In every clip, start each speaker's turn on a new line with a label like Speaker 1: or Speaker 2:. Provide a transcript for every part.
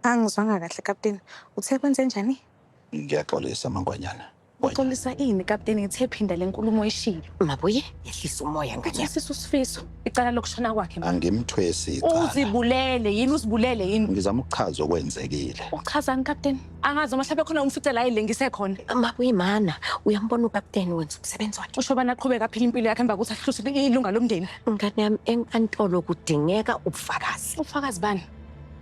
Speaker 1: Angizwanga kahle kapteni. Uthe kwenze njani?
Speaker 2: Ngiyaxolisa mangwanyana.
Speaker 1: Uxolisa ini kapteni? Ngithe phinda le nkulumo oyishilo.
Speaker 3: Mabuye, yehlisa umoya nganyana.
Speaker 1: Uthwesisa usifiso. Icala lokushona kwakhe manje.
Speaker 2: Angimthwesi icala.
Speaker 1: Uzibulele yini uzibulele yini?
Speaker 2: Ngizama ukuchaza okwenzekile.
Speaker 1: Uchazani kapteni? Angazi uma mhlawumbe khona umfice la ilengise khona.
Speaker 3: Mabuye mana, uyambona ukapteni wenza umsebenzi wakhe.
Speaker 1: Usho bana aqhubeka aphila impilo yakhe emva kokuthi ahluse ilunga lomndeni.
Speaker 3: Ngane yami enkantolo kudingeka ubufakazi.
Speaker 1: Ufakazi bani?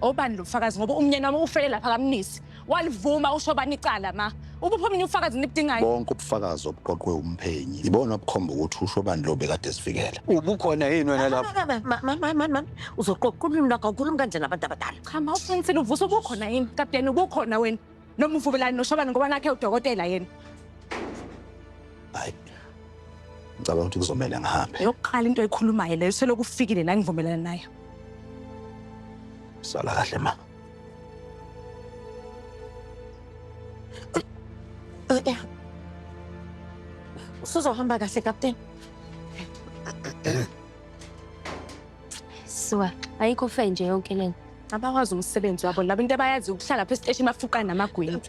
Speaker 1: Obani lo bufakazi ngoba umnyeni wami ufele lapha kamnisi. Walivuma usho bani icala ma. Ubuphi omunye ufakazi nibudingayo?
Speaker 2: Bonke ubufakazi obuqoqwe umphenyi. Ibona obukhomba ukuthi usho bani lo bekade sifikela.
Speaker 4: Ubukhona yini wena lapha?
Speaker 3: Man, uzoqoqa ulimi lwakho ukhuluma kanjani nabantu abadala?
Speaker 1: Cha ma uqinisile uvusa ubukhona yini? Kapteni ubukhona wena. Noma uvubelani noshobani ngoba nakhe udokotela yena.
Speaker 2: Hayi. Ngicabanga ukuthi kuzomela ngihambe.
Speaker 1: Yokuqala into ekhulumayo leyo selokhu ufikile la ngivumelana nayo.
Speaker 2: Sala kahle ma.
Speaker 3: Usuzohamba kahle kapteni.
Speaker 5: Siwa, ayikho fe nje yonke lento.
Speaker 1: Abakwazi umsebenzi wabo labo into abayazi ukuhlala phe station bafukana namagwini.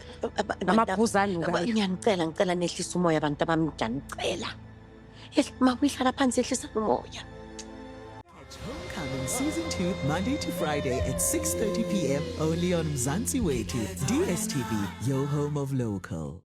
Speaker 1: Namabhuzane ukayi.
Speaker 3: Ngicela nehlisa umoya abantu abamjani ngicela. Mabuyihlala phansi ehlisa umoya.
Speaker 6: Homecoming Season 2, Monday to Friday at 6:30 p.m. only on Mzansi Way to DSTV, your home of local.